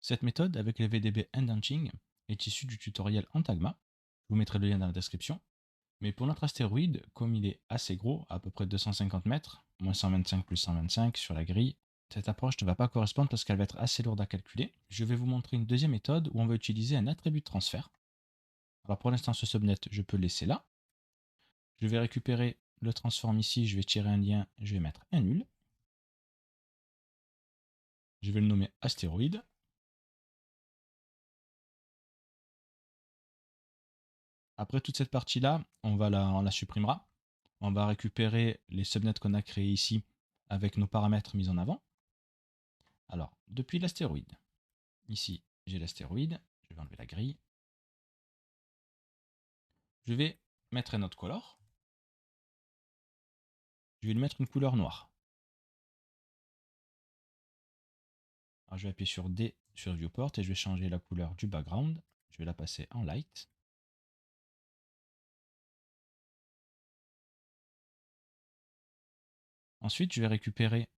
Cette méthode avec les VDB Indenting est issue du tutoriel Antagma. Je vous mettrai le lien dans la description. Mais pour notre astéroïde, comme il est assez gros, à peu près 250 mètres, moins 125 plus 125 sur la grille, cette approche ne va pas correspondre parce qu'elle va être assez lourde à calculer. Je vais vous montrer une deuxième méthode où on va utiliser un attribut de transfert. Alors pour l'instant, ce subnet, je peux le laisser là. Je vais récupérer le transform ici, je vais tirer un lien, je vais mettre un nul. Je vais le nommer astéroïde. Après toute cette partie-là, on la supprimera. On va récupérer les subnets qu'on a créés ici avec nos paramètres mis en avant. Alors, depuis l'astéroïde, ici j'ai l'astéroïde, je vais enlever la grille. Je vais mettre un autre color. Je vais lui mettre une couleur noire. Alors, je vais appuyer sur D sur Viewport et je vais changer la couleur du background. Je vais la passer en light. Ensuite, je vais récupérer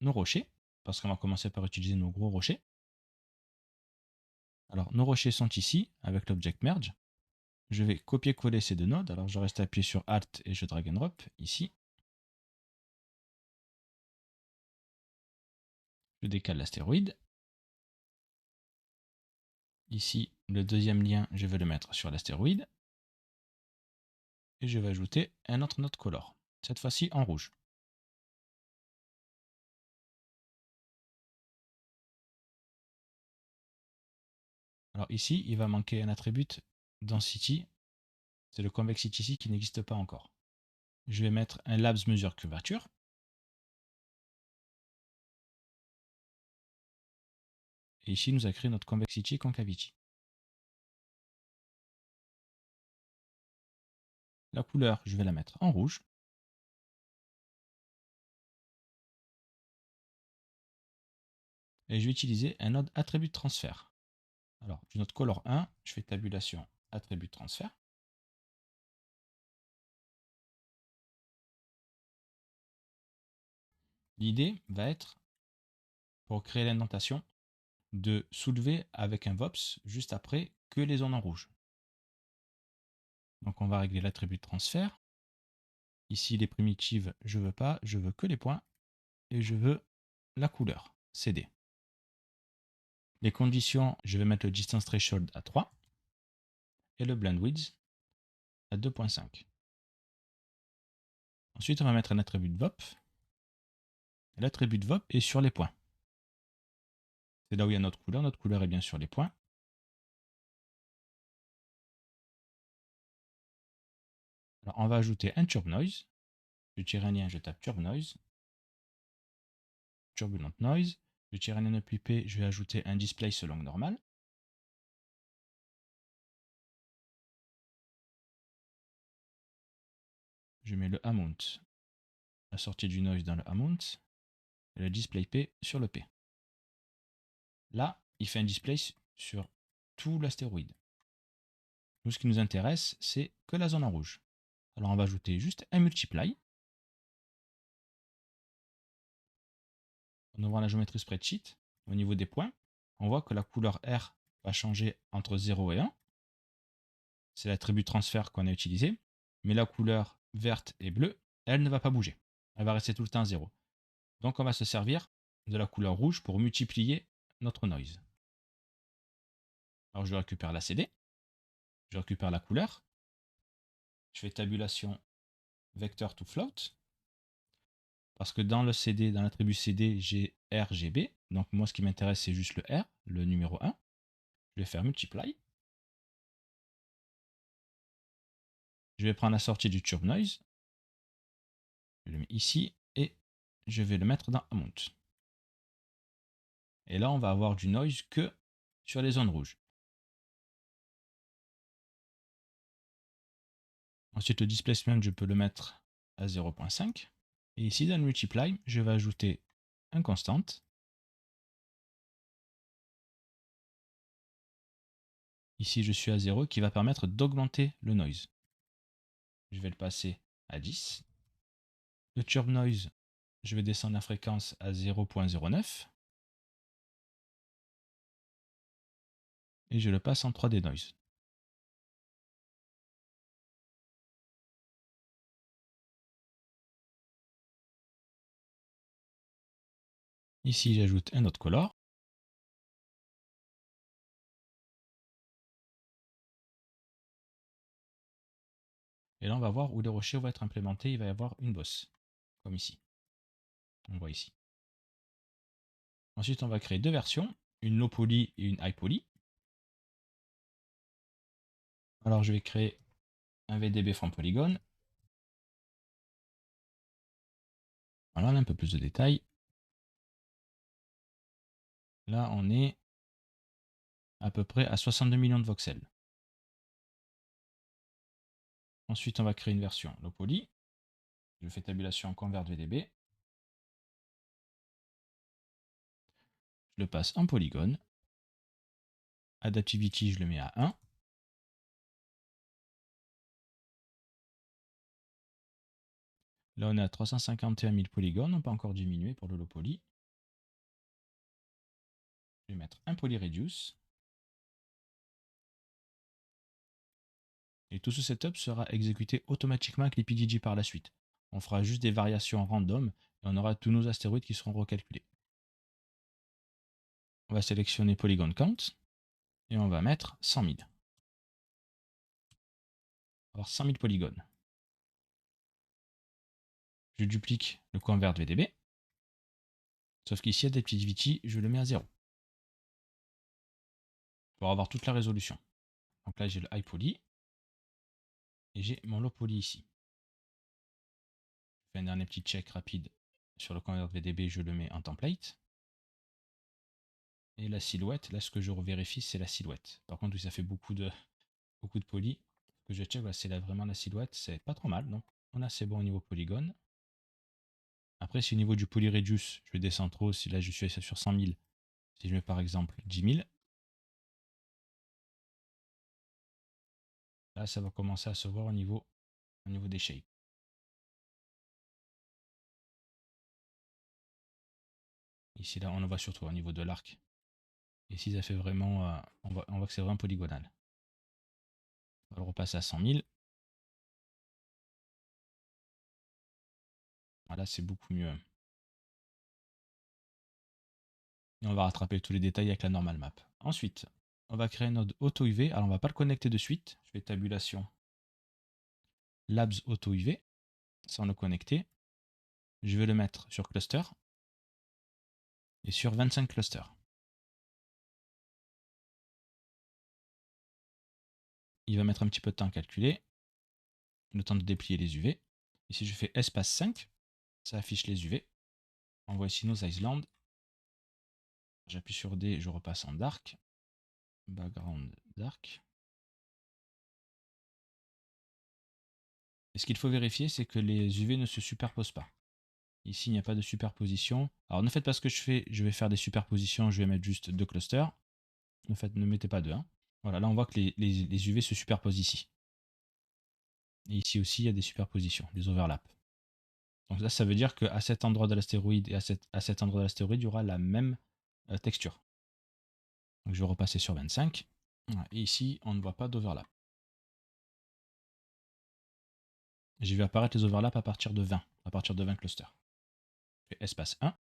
nos rochers, parce qu'on va commencer par utiliser nos gros rochers. Alors, nos rochers sont ici, avec l'object merge. Je vais copier-coller ces deux nodes. Alors, je reste appuyé sur Alt et je drag and drop ici. Je décale l'astéroïde. Ici, le deuxième lien, je vais le mettre sur l'astéroïde. Et je vais ajouter un autre node color, cette fois-ci en rouge. Alors ici, il va manquer un attribut density. C'est le convexity ici qui n'existe pas encore. Je vais mettre un labs mesure curvature. Et ici, nous a créé notre convexity concavity. La couleur, je vais la mettre en rouge. Et je vais utiliser un node attribut de transfert. Alors, du node color 1, je fais tabulation attribut de transfert. L'idée va être, pour créer l'indentation, de soulever avec un VOPS juste après que les zones en rouge. Donc on va régler l'attribut de transfert. Ici les primitives, je veux pas, je veux que les points. Et je veux la couleur, CD. Les conditions, je vais mettre le distance threshold à 3 et le blend width à 2.5. Ensuite, on va mettre un attribut de VOP. L'attribut de VOP est sur les points. C'est là où il y a notre couleur. Notre couleur est bien sur les points. Alors, on va ajouter un turb noise. Je tire un lien, je tape turb noise. Turbulent noise. Je tire un lien depuis P, je vais ajouter un display selon normal. Je mets le amount, la sortie du noise dans le amount, et le display P sur le P. Là, il fait un display sur tout l'astéroïde. Nous, ce qui nous intéresse, c'est que la zone en rouge. Alors, on va ajouter juste un multiply. En ouvrant la géométrie spreadsheet, au niveau des points, on voit que la couleur R va changer entre 0 et 1. C'est l'attribut transfert qu'on a utilisé. Mais la couleur verte et bleue, elle ne va pas bouger. Elle va rester tout le temps 0. Donc, on va se servir de la couleur rouge pour multiplier notre noise. Alors, je récupère la CD. Je récupère la couleur. Je fais tabulation vector to float. Parce que dans le CD, dans l'attribut CD, j'ai RGB. Donc moi, ce qui m'intéresse, c'est juste le R, le numéro 1. Je vais faire multiply. Je vais prendre la sortie du turb noise. Je le mets ici et je vais le mettre dans amount. Et là, on va avoir du noise que sur les zones rouges. Ensuite, le displacement, je peux le mettre à 0.5. Et ici, dans le multiply, je vais ajouter un constant. Ici, je suis à 0 qui va permettre d'augmenter le noise. Je vais le passer à 10. Le turb noise, je vais descendre la fréquence à 0.09. et je le passe en 3D Noise. Ici, j'ajoute un autre color. Et là, on va voir où les rochers vont être implémentés. Il va y avoir une bosse, comme ici. On voit ici. Ensuite, on va créer deux versions, une low poly et une high poly. Alors, je vais créer un VDB from Polygon. Voilà, on a un peu plus de détails. Là, on est à peu près à 62 millions de voxels. Ensuite, on va créer une version low poly. Je fais tabulation convert VDB. Je le passe en polygone. Adaptivity, je le mets à 1. Là, on est à 351 000 polygones. On peut encore diminuer pour le low poly. Je vais mettre un poly reduce. Et tout ce setup sera exécuté automatiquement avec les PDG par la suite. On fera juste des variations random et on aura tous nos astéroïdes qui seront recalculés. On va sélectionner Polygon Count et on va mettre 100 000. Alors 100 000 polygones. Je duplique le convert VDB. Sauf qu'ici, Adaptivity, je le mets à 0. Pour avoir toute la résolution. Donc là, j'ai le high poly. Et j'ai mon low poly ici. Je fais un dernier petit check rapide sur le convert VDB, je le mets en template. Et la silhouette, là ce que je revérifie, c'est la silhouette. Par contre, oui, ça fait beaucoup de poly. Ce que je check, c'est vraiment la silhouette, c'est pas trop mal. Donc on a assez bon au niveau polygone. Après, si au niveau du poly reduce, je descends trop, si là je suis sur 100 000, si je mets par exemple 10 000, là ça va commencer à se voir au niveau des shapes. Ici, là, on le voit surtout au niveau de l'arc. Ici, ça fait vraiment, on voit que c'est vraiment polygonal. On va le repasser à 100 000. Voilà, c'est beaucoup mieux. Et on va rattraper tous les détails avec la normal map. Ensuite, on va créer un node auto UV. Alors, on va pas le connecter de suite. Je fais tabulation labs auto UV sans le connecter. Je vais le mettre sur cluster et sur 25 clusters. Il va mettre un petit peu de temps à calculer, le temps de déplier les UV. Ici, je fais espace 5, ça affiche les UV. On voit ici nos islands. J'appuie sur D, je repasse en dark. Background dark. Et ce qu'il faut vérifier, c'est que les UV ne se superposent pas. Ici, il n'y a pas de superposition. Alors, ne faites pas ce que je fais. Je vais faire des superpositions. Je vais mettre juste deux clusters. Ne mettez pas deux. Hein. Voilà, là, on voit que les UV se superposent ici. Et ici aussi, il y a des superpositions, des overlaps. Donc là, ça veut dire qu'à cet endroit de l'astéroïde et à cet endroit de l'astéroïde, il y aura la même texture. Donc je vais repasser sur 25. Voilà, et ici, on ne voit pas d'overlap. J'ai vu apparaître les overlaps à partir de 20 clusters. Je fais espace 1.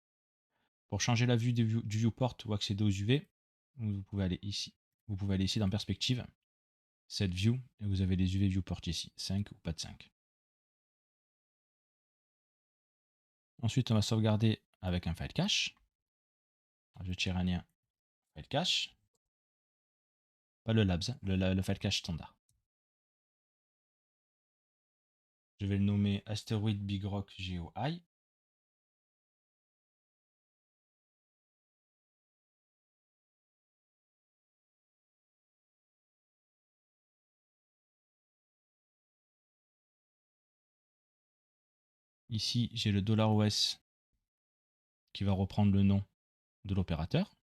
Pour changer la vue du viewport ou accéder aux UV, vous pouvez aller ici. Vous pouvez aller ici dans perspective, set view, et vous avez les UV viewport ici, 5 ou pas de 5. Ensuite, on va sauvegarder avec un file cache. Je tire un lien file cache. Pas le labs, le file cache standard. Je vais le nommer Asteroid Big Rock GeoEye. Ici, j'ai le $OS qui va reprendre le nom de l'opérateur.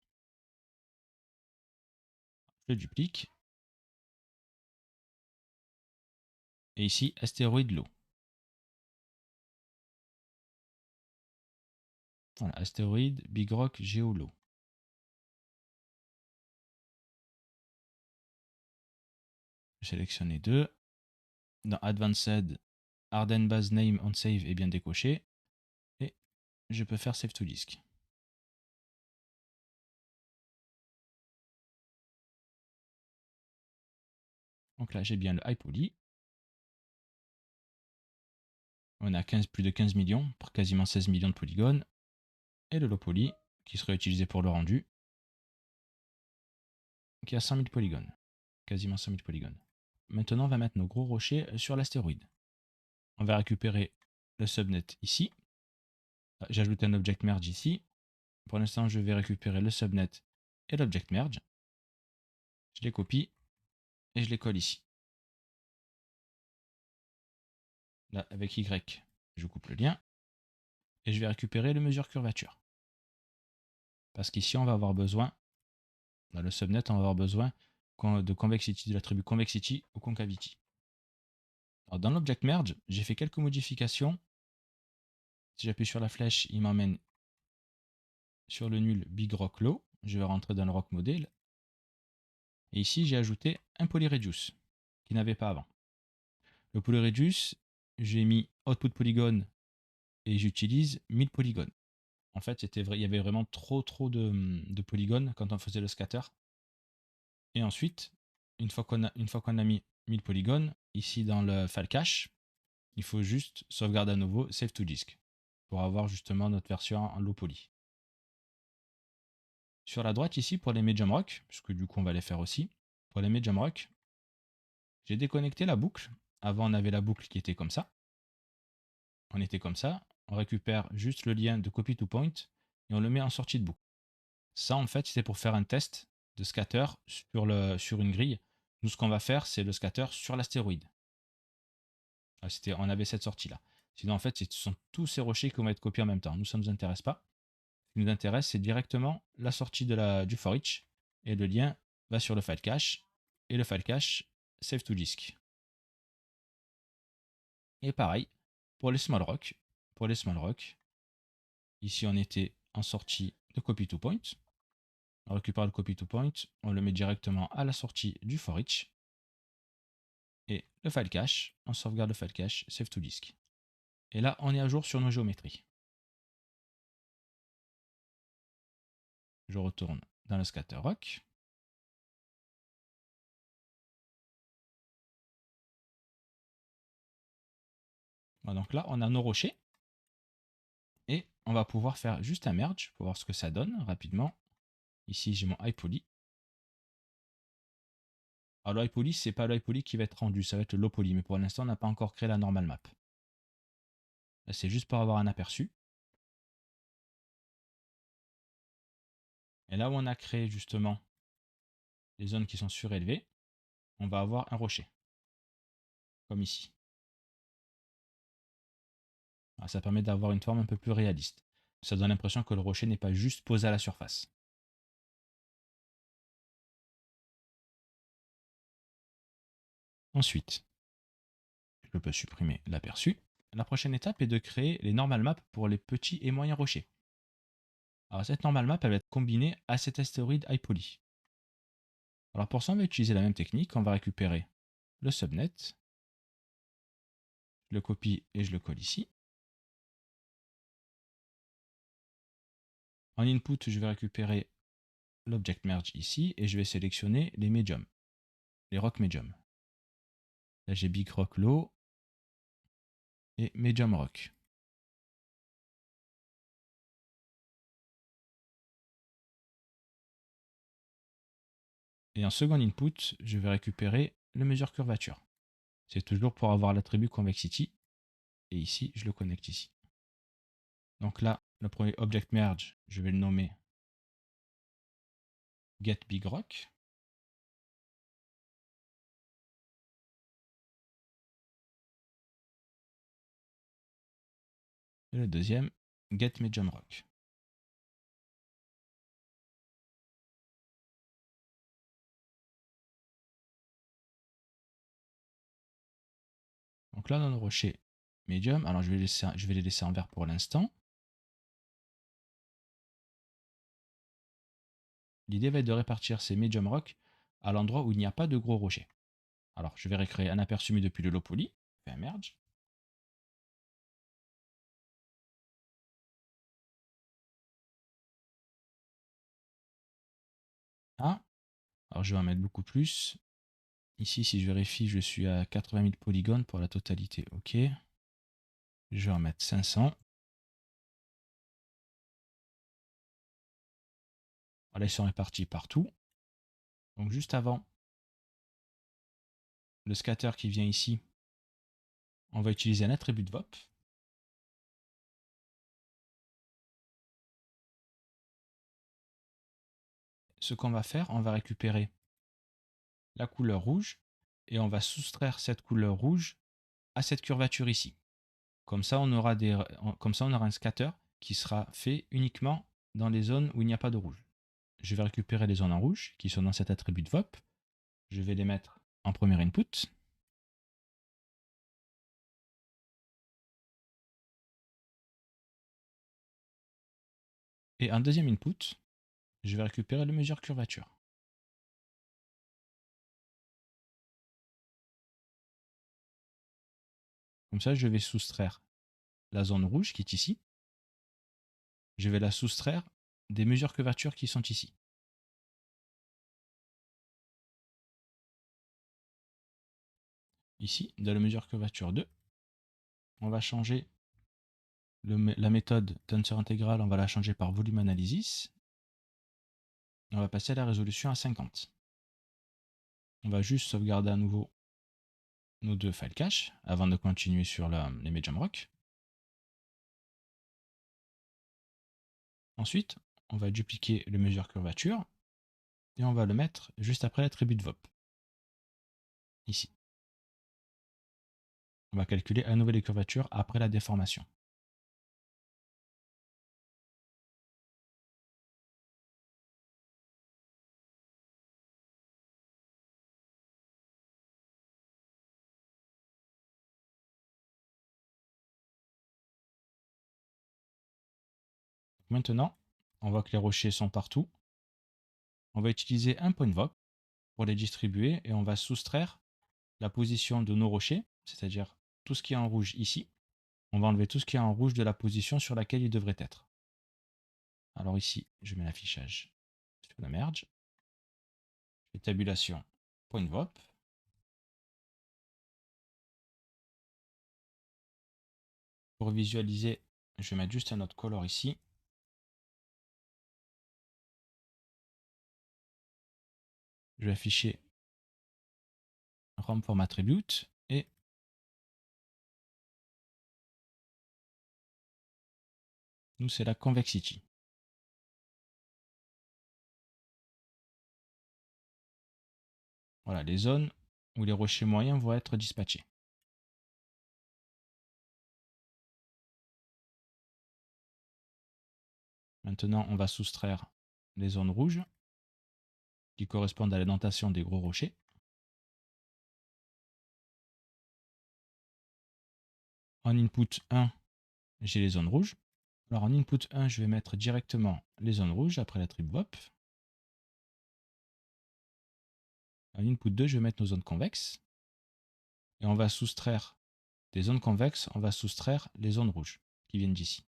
Je le duplique. Et ici, Asteroid Low. Voilà, Asteroid Big Rock GeoLow. sélectionner 2. Dans Advanced, Harden Base Name on Save est bien décoché. Et je peux faire Save to Disk. Donc là, j'ai bien le high poly. On a plus de 15 millions pour quasiment 16 millions de polygones. Et le low poly, qui serait utilisé pour le rendu, qui a 100 000 polygones. Quasiment 100 000 polygones. Maintenant, on va mettre nos gros rochers sur l'astéroïde. On va récupérer le subnet ici. J'ai ajouté un object merge ici. Pour l'instant, je vais récupérer le subnet et l'object merge. Je les copie et je les colle ici. Là, avec Y, je coupe le lien. Et je vais récupérer le mesure curvature. Parce qu'ici, on va avoir besoin, dans le subnet, on va avoir besoin de convexity, de l'attribut convexity ou concavity. Alors, dans l'object merge, j'ai fait quelques modifications. Si j'appuie sur la flèche, il m'emmène sur le nul Big Rock Low. Je vais rentrer dans le Rock Model. Et ici, j'ai ajouté un polyreduce qu'il n'avait pas avant. Le polyreduce, j'ai mis output polygone et j'utilise 1000 polygones. En fait, il y avait vraiment trop de polygones quand on faisait le scatter. Et ensuite, une fois qu'on a mis 1000 polygones, ici dans le file cache, il faut juste sauvegarder à nouveau Save to Disk pour avoir justement notre version en low poly. Sur la droite ici, pour les medium rock, puisque du coup on va les faire aussi, pour les medium rock, j'ai déconnecté la boucle. Avant, on avait la boucle qui était comme ça. On était comme ça. On récupère juste le lien de copy to point et on le met en sortie de boucle. Ça, en fait, c'est pour faire un test de scatter sur une grille. Nous, ce qu'on va faire, c'est le scatter sur l'astéroïde. On avait cette sortie-là. Sinon, en fait, ce sont tous ces rochers qui vont être copiés en même temps. Nous, ça ne nous intéresse pas. Ce qui nous intéresse, c'est directement la sortie du for each. Et le lien va sur le file cache. Et le file cache, save to disk. Et pareil, pour les small rock. Pour les small rock, ici, on était en sortie de copy to point. On récupère le copy to point. On le met directement à la sortie du for each. Et le file cache, on sauvegarde le file cache, save to disk. Et là, on est à jour sur nos géométries. Je retourne dans le scatter rock. Voilà, donc là, on a nos rochers. Et on va pouvoir faire juste un merge pour voir ce que ça donne rapidement. Ici, j'ai mon high poly. Alors, le high poly, c'est pas le high poly qui va être rendu, ça va être le low poly. Mais pour l'instant, on n'a pas encore créé la normal map. Là, c'est juste pour avoir un aperçu. Et là où on a créé justement les zones qui sont surélevées, on va avoir un rocher. Comme ici. Alors, ça permet d'avoir une forme un peu plus réaliste. Ça donne l'impression que le rocher n'est pas juste posé à la surface. Ensuite, je peux supprimer l'aperçu. La prochaine étape est de créer les normal maps pour les petits et moyens rochers. Alors cette normal map, elle va être combinée à cet astéroïde high poly. Alors pour ça, on va utiliser la même technique. On va récupérer le subnet, je le copie et je le colle ici. En input, je vais récupérer l'object merge ici et je vais sélectionner les medium, les rock medium. Là, j'ai big rock low et medium rock. Et en second input, je vais récupérer le mesure curvature. C'est toujours pour avoir l'attribut convexity. Et ici, je le connecte ici. Donc là, le premier object merge, je vais le nommer get big rock. Et le deuxième, get medium rock. Donc là, dans le rocher medium, alors je vais les laisser en vert pour l'instant. L'idée va être de répartir ces medium rock à l'endroit où il n'y a pas de gros rochers. Alors, je vais recréer un aperçu mis depuis le lot poly. Je fais un merge. Ah, alors je vais en mettre beaucoup plus. Ici, si je vérifie, je suis à 80 000 polygones pour la totalité. OK. Je vais en mettre 500. Voilà, ils sont répartis partout. Donc juste avant le scatter qui vient ici, on va utiliser un attribut de VOP. Ce qu'on va faire, on va récupérer la couleur rouge et on va soustraire cette couleur rouge à cette curvature ici. Comme ça, on aura un scatter qui sera fait uniquement dans les zones où il n'y a pas de rouge. Je vais récupérer les zones en rouge qui sont dans cet attribut de VOP. Je vais les mettre en premier input. Et en deuxième input, je vais récupérer le mesure curvature. Comme ça, je vais soustraire la zone rouge qui est ici. Je vais la soustraire des mesures curvature qui sont ici. Ici, dans la mesure curvature 2, on va changer la méthode tensor intégral, on va la changer par volume analysis. On va passer à la résolution à 50. On va juste sauvegarder à nouveau nos deux files cache avant de continuer sur l'image Jamrock. Ensuite, on va dupliquer le mesure curvature et on va le mettre juste après l'attribut de VOP. Ici. On va calculer à nouveau les curvatures après la déformation. Maintenant, on voit que les rochers sont partout. On va utiliser un point VOP pour les distribuer et on va soustraire la position de nos rochers, c'est-à-dire tout ce qui est en rouge ici. On va enlever tout ce qui est en rouge de la position sur laquelle il devrait être. Alors ici, je mets l'affichage sur le merge. Je fais tabulation point VOP. Pour visualiser, je vais mettre juste un autre color ici. Je vais afficher ROM form attribute et nous c'est la convexity. Voilà, les zones où les rochers moyens vont être dispatchés. Maintenant, on va soustraire les zones rouges qui correspondent à l'indentation des gros rochers. En input 1, j'ai les zones rouges. Alors en input 1, je vais mettre directement les zones rouges après l'attribut VOP. En input 2, je vais mettre nos zones convexes. Et on va soustraire des zones convexes, on va soustraire les zones rouges qui viennent d'ici.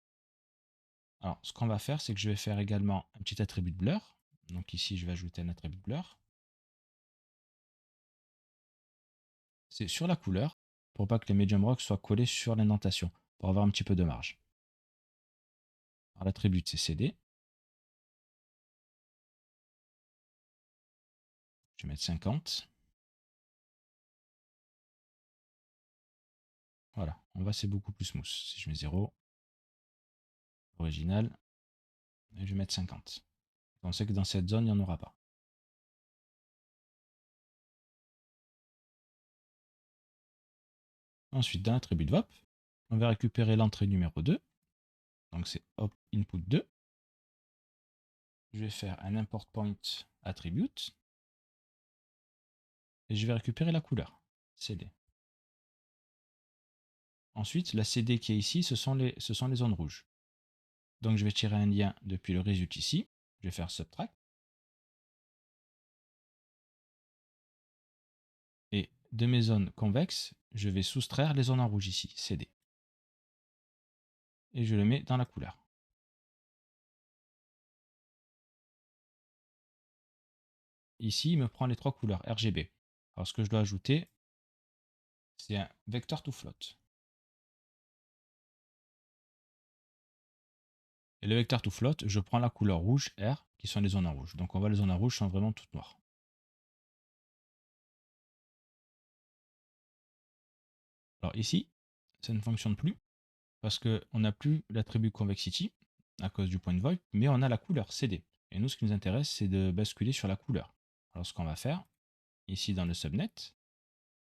Alors, ce qu'on va faire, c'est que je vais faire également un petit attribut de blur. Donc ici, je vais ajouter un attribut de blur. C'est sur la couleur, pour pas que les medium rocks soient collés sur l'indentation, pour avoir un petit peu de marge. Alors l'attribut, c'est CD. Je vais mettre 50. Voilà, on voit c'est beaucoup plus smooth. Si je mets 0, original, et je vais mettre 50. On sait que dans cette zone, il n'y en aura pas. Ensuite, dans l'attribut de VOP, on va récupérer l'entrée numéro 2. Donc c'est hop input 2. Je vais faire un import point attribute. Et je vais récupérer la couleur, CD. Ensuite, la CD qui est ici, ce sont les zones rouges. Donc je vais tirer un lien depuis le result ici. Je vais faire subtract. Et de mes zones convexes, je vais soustraire les zones en rouge ici, CD. Et je le mets dans la couleur. Ici, il me prend les trois couleurs RGB. Alors, ce que je dois ajouter, c'est un vector to float. Et le vector to float, je prends la couleur rouge R, qui sont les zones en rouge. Donc, on voit les zones en rouge sont vraiment toutes noires. Alors ici, ça ne fonctionne plus parce qu'on n'a plus l'attribut convexity à cause du point de VoIP, mais on a la couleur CD. Et nous, ce qui nous intéresse, c'est de basculer sur la couleur. Alors, ce qu'on va faire, ici dans le subnet,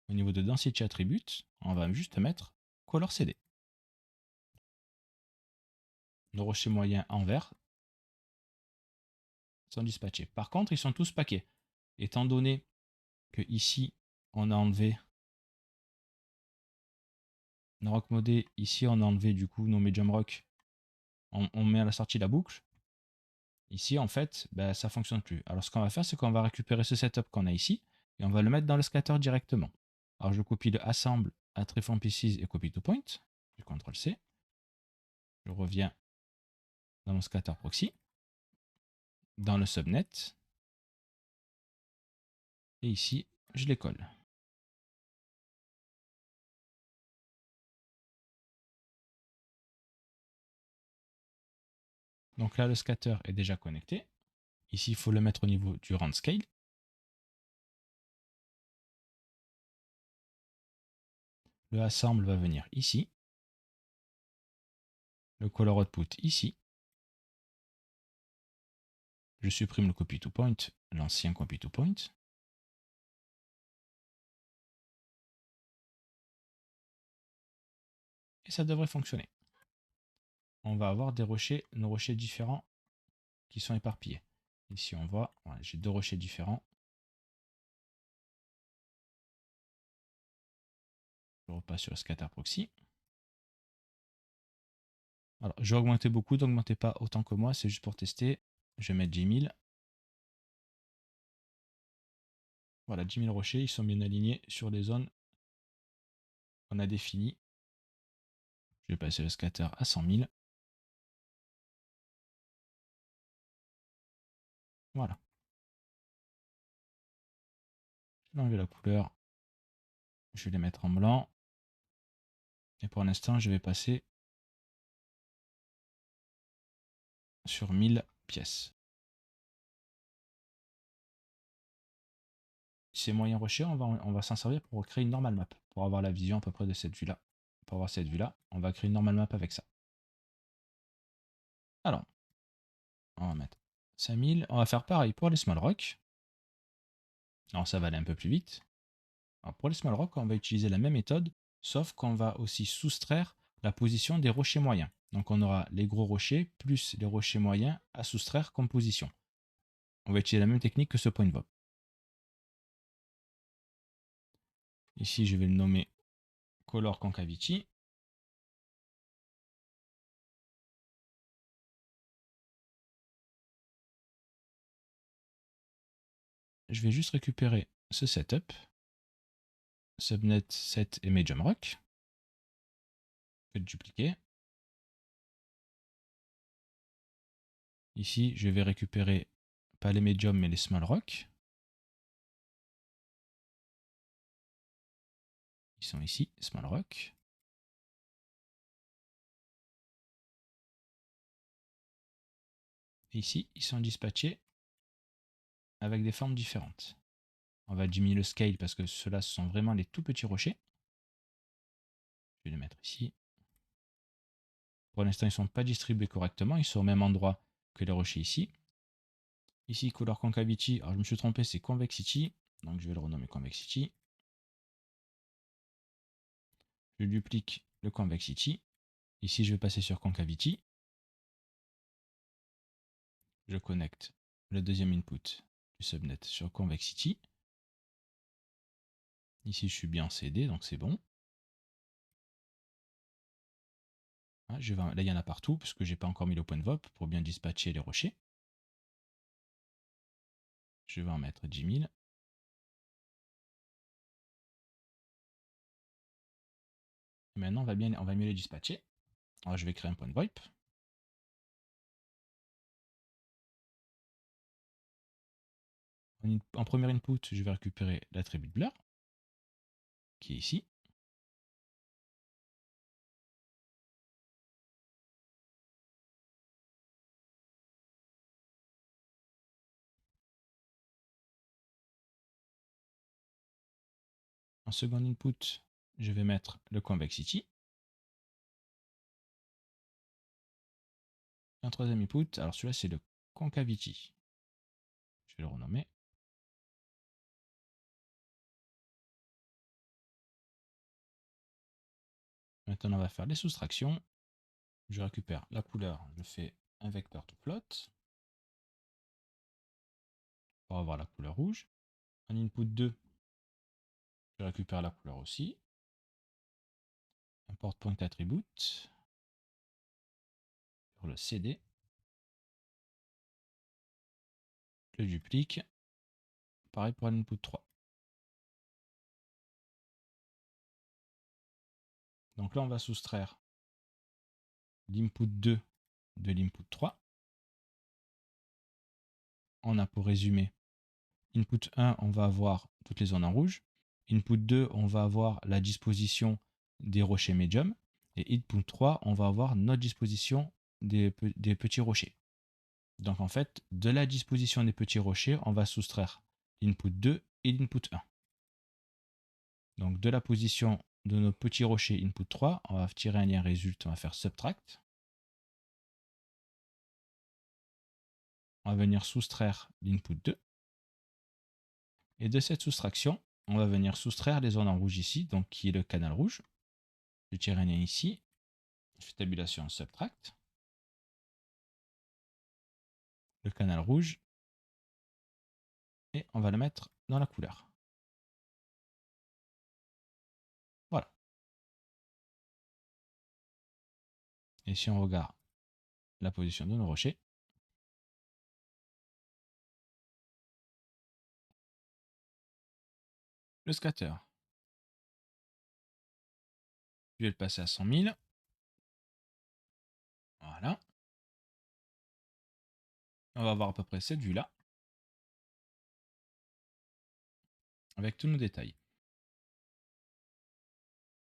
au niveau de density attribute, on va juste mettre color CD. Nos rochers moyens en vert sont dispatchés. Par contre, ils sont tous paquets. Étant donné que ici, on a enlevé nos rock modés, ici, on a enlevé du coup nos medium rock, on met à la sortie la boucle. Ici, en fait, ben, ça ne fonctionne plus. Alors, ce qu'on va faire, c'est qu'on va récupérer ce setup qu'on a ici et on va le mettre dans le scatter directement. Alors, je copie le assemble à Triform Pieces et copy to point. Je CTRL C. Je reviens dans mon scatter proxy, dans le subnet. Et ici, je les colle. Donc là, le scatter est déjà connecté. Ici, il faut le mettre au niveau du round scale. Le assemble va venir ici. Le color output ici. Je supprime le copy to point, l'ancien copy to point. Et ça devrait fonctionner. On va avoir des rochers, nos rochers différents qui sont éparpillés. Ici, on voit, voilà, j'ai deux rochers différents. Je repasse sur le scatter proxy. Alors, je vais augmenter beaucoup, n'augmentez pas autant que moi, c'est juste pour tester. Je vais mettre 10 000. Voilà, 10 000 rochers, ils sont bien alignés sur les zones qu'on a définies. Je vais passer le scatter à 100 000. Voilà. Je vais enlever la couleur. Je vais les mettre en blanc. Et pour l'instant, je vais passer sur 1000 pièces. Ces moyens rochers, on va s'en servir pour créer une normal map, pour avoir la vision à peu près de cette vue-là. Pour avoir cette vue-là, on va créer une normal map avec ça. Alors, on va mettre 5000. On va faire pareil pour les small rock. Alors, ça va aller un peu plus vite. Alors, pour les small rock, on va utiliser la même méthode, sauf qu'on va aussi soustraire la position des rochers moyens. Donc, on aura les gros rochers plus les rochers moyens à soustraire comme position. On va utiliser la même technique que ce point VOP. Ici, je vais le nommer Color Concavity. Je vais juste récupérer ce setup, subnet set et medium rock. Je vais le dupliquer. Ici, je vais récupérer pas les medium mais les small rock. Ils sont ici, small rock. Et ici, ils sont dispatchés avec des formes différentes. On va diminuer le scale parce que ceux-là, ce sont vraiment les tout petits rochers. Je vais les mettre ici. Pour l'instant, ils ne sont pas distribués correctement. Ils sont au même endroit que les rochers ici. Ici, Color Concavity. Alors, je me suis trompé, c'est Convexity. Donc, je vais le renommer Convexity. Je duplique le Convexity. Ici, je vais passer sur Concavity. Je connecte le deuxième input du subnet sur Convexity. Ici, je suis bien en CD, donc c'est bon. Là, il y en a partout, parce que je n'ai pas encore mis le point de VOP pour bien dispatcher les rochers. Je vais en mettre 10 000. maintenant, on va mieux les dispatcher. Alors, je vais créer un point de VoIP. En premier input, je vais récupérer l'attribut de blur, qui est ici. En second input, je vais mettre le convexity. En troisième input, alors celui-là c'est le concavity. Je vais le renommer. Maintenant, on va faire les soustractions. Je récupère la couleur, je fais un vecteur to plot pour avoir la couleur rouge. En input 2, je récupère la couleur aussi. Import point attribute sur le CD. Je le duplique. Pareil pour l'input 3. Donc là, on va soustraire l'input 2 de l'input 3. On a pour résumer, input 1, on va avoir toutes les zones en rouge. Input 2, on va avoir la disposition des rochers médium. Et input 3, on va avoir notre disposition des petits rochers. Donc en fait, de la disposition des petits rochers, on va soustraire l'input 2 et l'input 1. Donc de la position de nos petits rochers input 3, on va tirer un lien résulte, on va faire subtract. On va venir soustraire l'input 2. Et de cette soustraction, on va venir soustraire les zones en rouge ici, donc qui est le canal rouge. Je tire un lien ici, je fais tabulation subtract. Le canal rouge, et on va le mettre dans la couleur. Voilà. Et si on regarde la position de nos rochers, le scatter, je vais le passer à 100 000. Voilà. On va avoir à peu près cette vue-là, avec tous nos détails.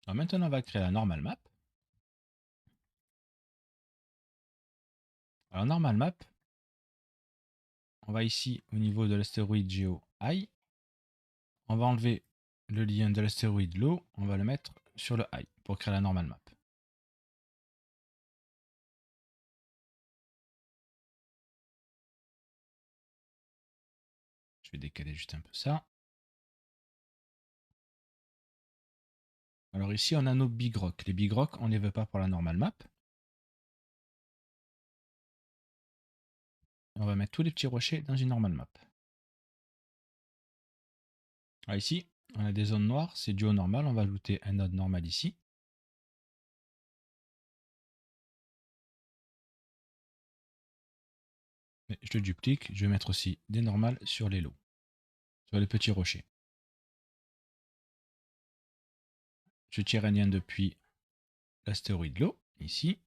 Alors maintenant, on va créer la normal map. Alors normal map, on va ici au niveau de l'astéroïde Geo High. On va enlever le lien de l'astéroïde Low, on va le mettre sur le High pour créer la normal map. Je vais décaler juste un peu ça. Alors ici, on a nos big rocks. Les big rocks, on ne les veut pas pour la normal map. On va mettre tous les petits rochers dans une normal map. Alors ici, on a des zones noires, c'est dû au normal. On va ajouter un node normal ici. Mais je le duplique, je vais mettre aussi des normales sur les lots, sur les petits rochers. Je tire un lien depuis l'astéroïde Low, ici.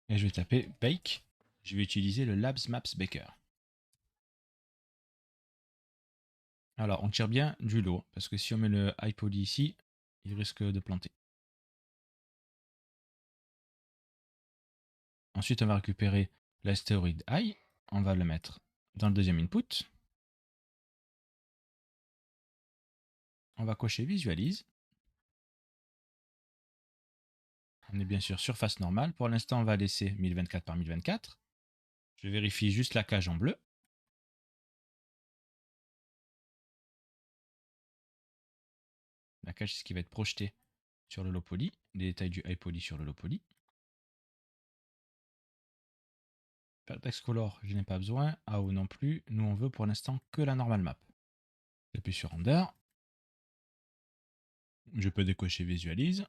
Et je vais taper Bake. Je vais utiliser le Labs Maps Baker. Alors, on tire bien du lot, parce que si on met le high poly ici, il risque de planter. Ensuite, on va récupérer l'astéroïde high. On va le mettre dans le deuxième input. On va cocher Visualise. On est bien sûr surface normale. Pour l'instant, on va laisser 1024 par 1024. Je vérifie juste la cage en bleu. La cage, c'est ce qui va être projeté sur le low poly. Les détails du high poly sur le low poly. Vertex Color, je n'ai pas besoin. AO non plus. Nous, on veut pour l'instant que la normal map. J'appuie sur Render. Je peux décocher Visualise.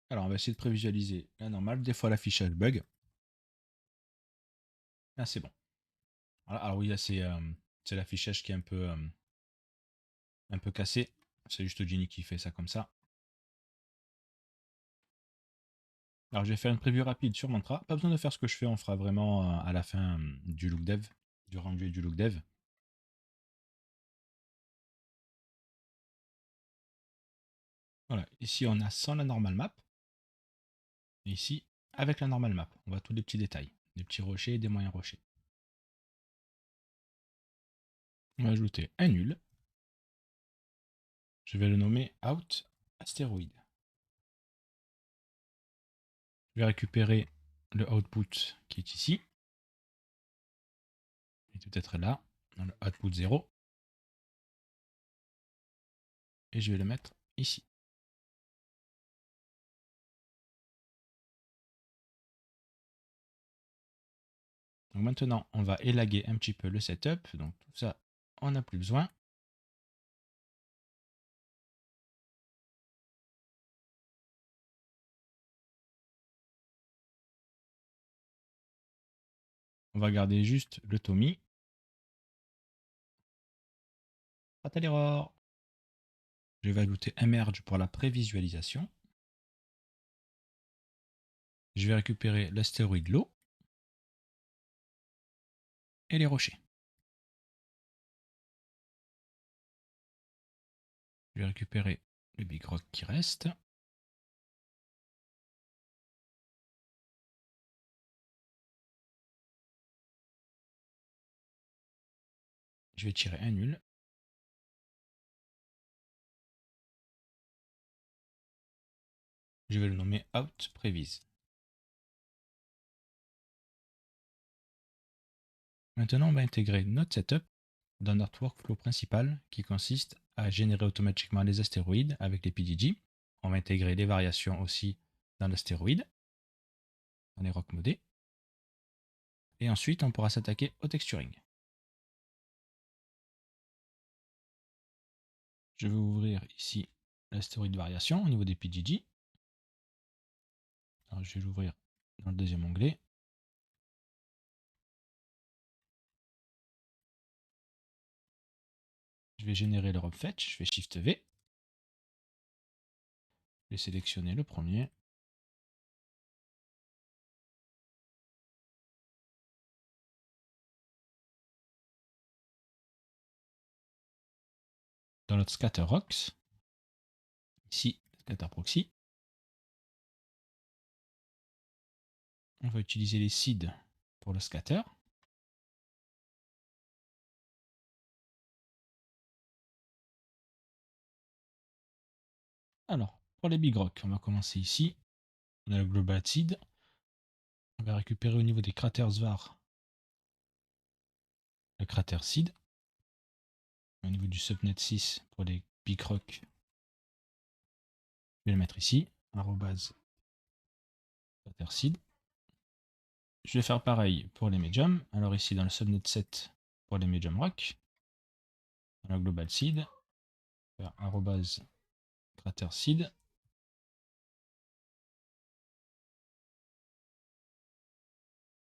Alors, on va essayer de prévisualiser la normale. Des fois, l'affichage bug. Là, c'est bon. Voilà. Alors oui, là, c'est l'affichage qui est un peu cassé. C'est juste Genie qui fait ça comme ça. Alors je vais faire une preview rapide sur Mantra. Pas besoin de faire ce que je fais, on fera vraiment à la fin du look dev, du rendu et du look dev. Voilà, ici on a sans la normal map. Et ici, avec la normal map, on voit tous les petits détails, des petits rochers et des moyens rochers. On va ajouter un nul. Je vais le nommer out astéroïde. Je vais récupérer le output qui est ici. Il est peut-être là, dans le output 0. Et je vais le mettre ici. Donc maintenant, on va élaguer un petit peu le setup. Donc tout ça, on n'a plus besoin. On va garder juste le Tommy. Fatal error. Je vais ajouter un merge pour la prévisualisation. Je vais récupérer l'astéroïde l'eau et les rochers. Je vais récupérer le big rock qui reste. Je vais tirer un nul. Je vais le nommer out prévise. Maintenant, on va intégrer notre setup dans notre workflow principal qui consiste à générer automatiquement les astéroïdes avec les PDG. On va intégrer les variations aussi dans l'astéroïde, dans les rocks modés. Et ensuite, on pourra s'attaquer au texturing. Je vais ouvrir ici l'astéroïde variation au niveau des PDG. Alors, je vais l'ouvrir dans le deuxième onglet. Je vais générer le fetch, je fais Shift V. Je vais sélectionner le premier. Dans notre scatter rocks, ici, scatter proxy, on va utiliser les seeds pour le scatter. Alors, pour les big rocks, on va commencer ici. On a le global seed. On va récupérer au niveau des cratères var le cratère seed. Au niveau du subnet 6 pour les big rocks, je vais le mettre ici, arrobase cratère seed. Je vais faire pareil pour les medium. Alors ici dans le subnet 7 pour les medium rock, dans le global seed, faire arrobase cratère seed.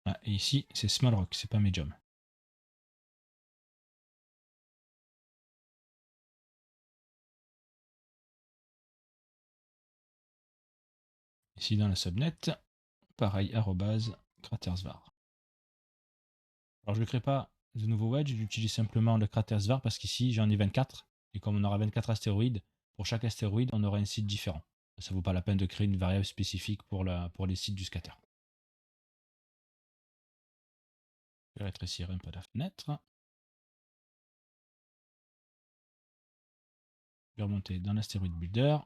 Ah, et ici c'est small rock, c'est pas medium. Ici dans le subnet, pareil, arrobase cratersvar. Alors je ne crée pas de nouveau wedge, j'utilise simplement le cratersvar parce qu'ici j'en ai 24. Et comme on aura 24 astéroïdes, pour chaque astéroïde on aura un site différent. Ça ne vaut pas la peine de créer une variable spécifique pour les sites du scatter. Je vais rétrécir un peu la fenêtre. Je vais remonter dans l'astéroïde builder.